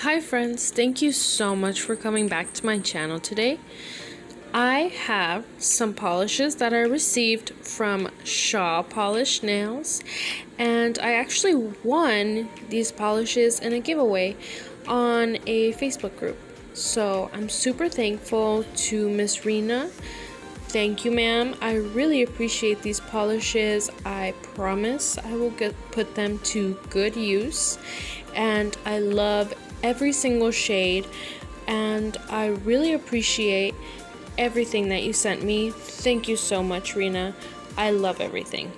Hi friends, thank you so much for coming back to my channel today. I have some polishes that I received from ShaPolish Nails, and I actually won these polishes in a giveaway on a Facebook group. So I'm super thankful to Miss Rena. Thank you, ma'am. I really appreciate these polishes. I promise I will put them to good use, and I love every single shade, and I really appreciate everything that you sent me. Thank you so much, Rena. I love everything.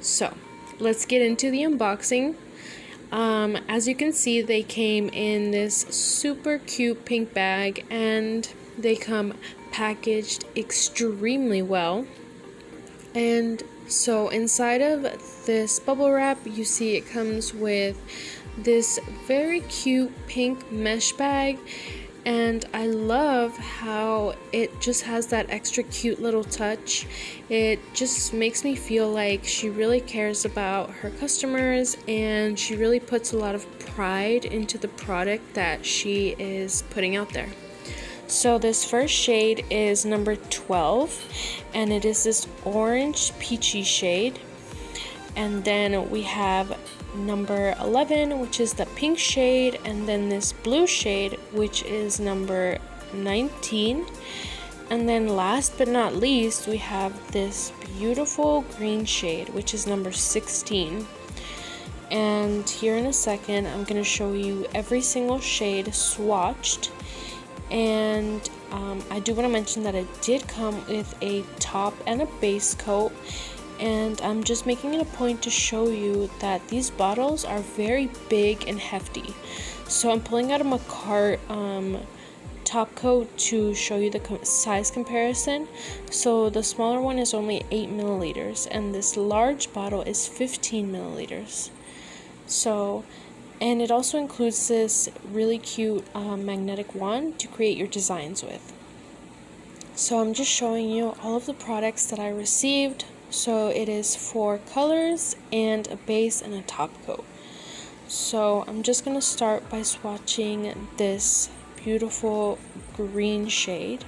So let's get into the unboxing. As you can see, they came in this super cute pink bag, and they come packaged extremely well. And so inside of this bubble wrap, you see it comes with this very cute pink mesh bag, and I love how it just has that extra cute little touch. It just makes me feel like she really cares about her customers, and she really puts a lot of pride into the product that she is putting out there. So this first shade is number 12, and it is this orange peachy shade. And then we have number 11, which is the pink shade, and then this blue shade, which is number 19. And then last but not least, we have this beautiful green shade, which is number 16. And here in a second, I'm going to show you every single shade swatched. And I do want to mention that it did come with a top and a base coat, and I'm just making it a point to show you that these bottles are very big and hefty. So I'm pulling out of my cart top coat to show you the size comparison. So the smaller one is only 8 milliliters, and this large bottle is 15 milliliters. So, and it also includes this really cute magnetic wand to create your designs with. So I'm just showing you all of the products that I received. So it is 4 colors and a base and a top coat. So I'm just going to start by swatching this beautiful green shade.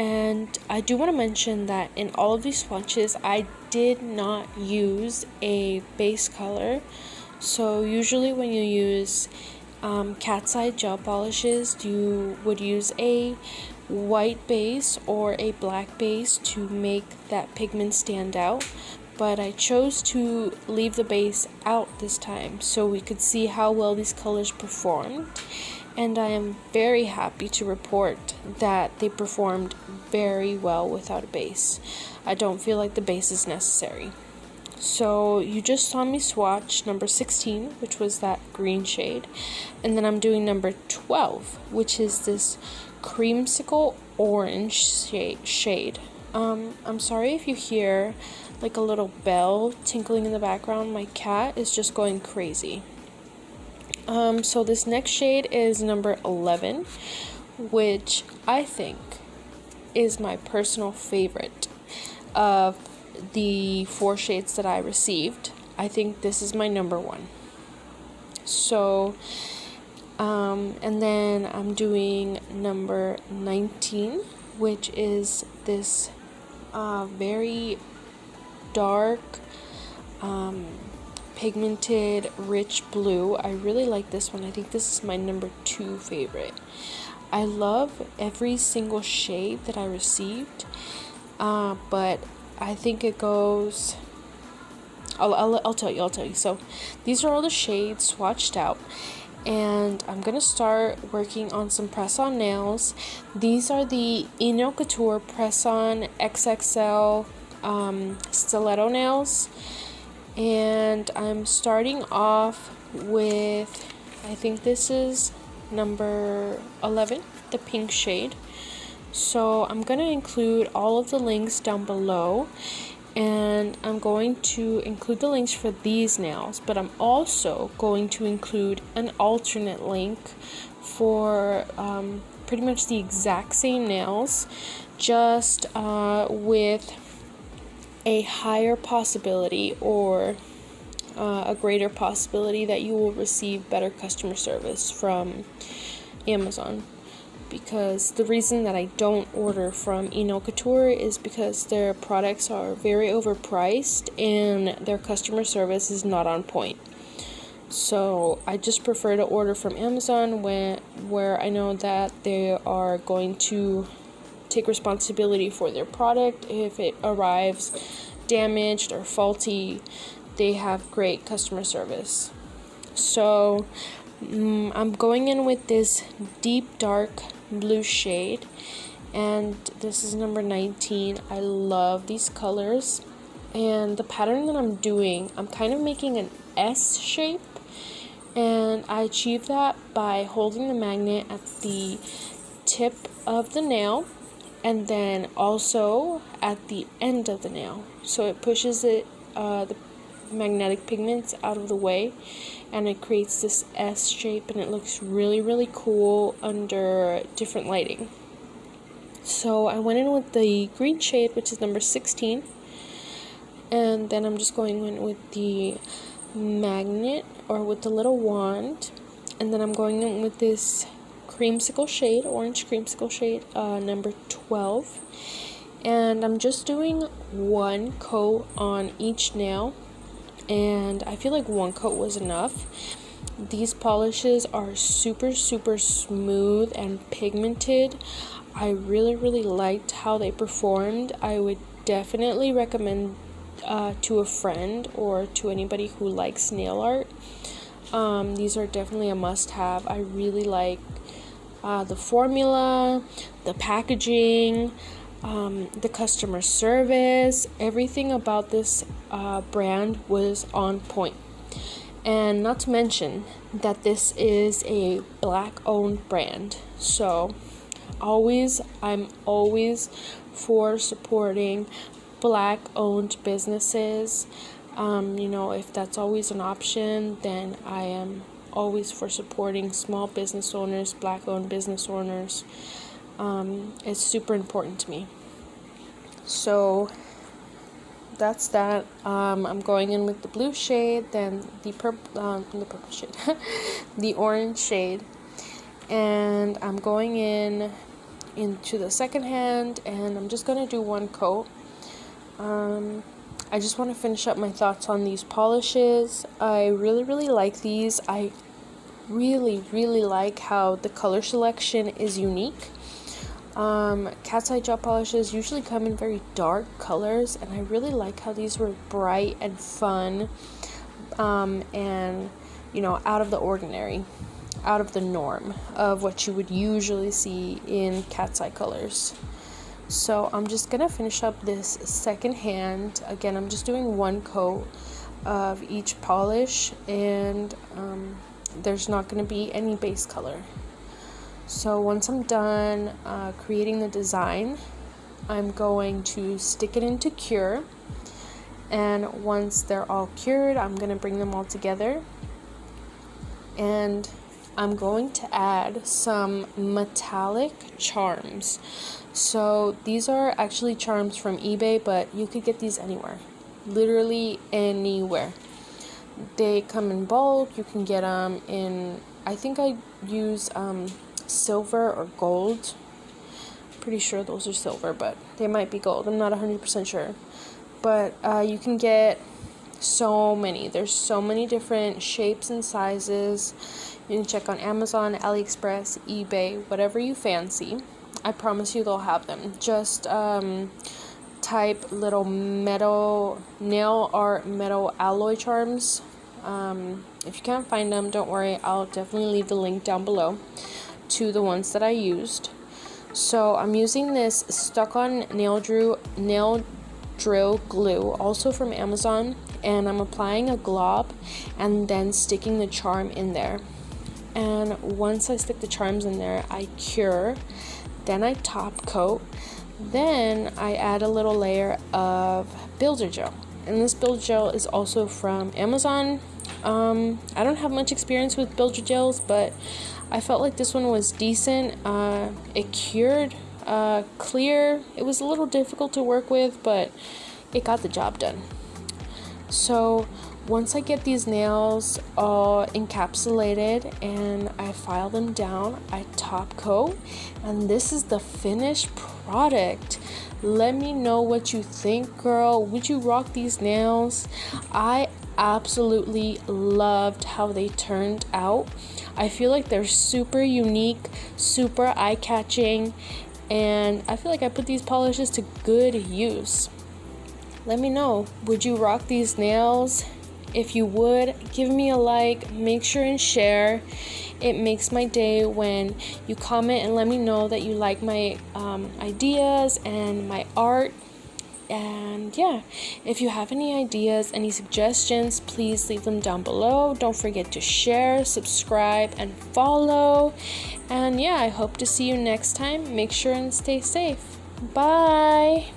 And I do want to mention that in all of these swatches, I did not use a base color. So usually when you use cat's eye gel polishes, you would use a white base or a black base to make that pigment stand out, but I chose to leave the base out this time so we could see how well these colors performed, and I am very happy to report that they performed very well without a base. I don't feel like the base is necessary. So you just saw me swatch number 16, which was that green shade, and then I'm doing number 12, which is this creamsicle orange shade. I'm sorry if you hear like a little bell tinkling in the background. My cat is just going crazy. So this next shade is number 11, which I think is my personal favorite of the 4 shades that I received. I think this is my number 1. So and then I'm doing number 19, which is this very dark pigmented rich blue. I really like this one. I think this is my number 2 favorite. I love every single shade that I received, but I think it goes, I'll tell you. So these are all the shades swatched out, and I'm gonna start working on some press-on nails. These are the Eno Couture press-on XXL stiletto nails, and I'm starting off with, I think this is number 11, the pink shade. So I'm going to include all of the links down below, and I'm going to include the links for these nails, but I'm also going to include an alternate link for pretty much the exact same nails, just with a higher possibility or a greater possibility that you will receive better customer service from Amazon. Because the reason that I don't order from Nail Couture is because their products are very overpriced and their customer service is not on point. So I just prefer to order from Amazon where I know that they are going to take responsibility for their product. If it arrives damaged or faulty, they have great customer service. So I'm going in with this deep dark blue shade, and this is number 19. I love these colors, and the pattern that I'm doing, I'm kind of making an S shape, and I achieve that by holding the magnet at the tip of the nail and then also at the end of the nail, so it pushes the magnetic pigments out of the way, and it creates this S shape, and it looks really, really cool under different lighting. So I went in with the green shade, which is number 16, and then I'm just going in with the magnet, or with the little wand, and then I'm going in with this creamsicle shade, orange creamsicle shade, number 12, and I'm just doing one coat on each nail, and I feel like one coat was enough. These polishes are super, super smooth and pigmented. I really, really liked how they performed. I would definitely recommend to a friend or to anybody who likes nail art. These are definitely a must-have. I really like the formula, the packaging, the customer service. Everything about this brand was on point. And not to mention that this is a Black-owned brand. So I'm always for supporting Black-owned businesses. If that's always an option, then I am always for supporting small business owners, Black-owned business owners. It's super important to me. So that's that. I'm going in with the blue shade, then the purple shade, the orange shade, and I'm going into the second hand, and I'm just gonna do one coat. I just want to finish up my thoughts on these polishes. I really, really like these. I really, really like how the color selection is unique. Cat's eye gel polishes usually come in very dark colors, and I really like how these were bright and fun, and out of the ordinary, out of the norm of what you would usually see in cat's eye colors. So I'm just gonna finish up this second hand. Again, I'm just doing one coat of each polish, and there's not gonna be any base color. So once I'm done creating the design, I'm going to stick it into cure, and once they're all cured, I'm going to bring them all together, and I'm going to add some metallic charms. So these are actually charms from eBay, but you could get these anywhere, literally anywhere. They come in bulk. You can get them in, I think I use silver or gold. Pretty sure those are silver, but they might be gold. I'm not 100% sure. But you can get so many. There's so many different shapes and sizes. You can check on Amazon, AliExpress, eBay, whatever you fancy. I promise you they'll have them. Just type little metal, nail art metal alloy charms. If you can't find them, don't worry. I'll definitely leave the link down below to the ones that I used. So I'm using this stuck-on nail drill glue, also from Amazon, and I'm applying a glob and then sticking the charm in there. And once I stick the charms in there, I cure, then I top coat, then I add a little layer of builder gel. And this builder gel is also from Amazon. I don't have much experience with builder gels, but I felt like this one was decent. It cured clear. It was a little difficult to work with, but it got the job done. So once I get these nails all encapsulated and I file them down, I top coat, and this is the finished product. Let me know what you think, girl. Would you rock these nails? I absolutely loved how they turned out. I feel like they're super unique, super eye-catching, and I feel like I put these polishes to good use. Let me know, would you rock these nails? If you would, give me a like, make sure and share. It makes my day when you comment and let me know that you like my ideas and my art. And yeah, if you have any ideas, any suggestions, please leave them down below. Don't forget to share, subscribe, and follow. And yeah, I hope to see you next time. Make sure and stay safe. Bye.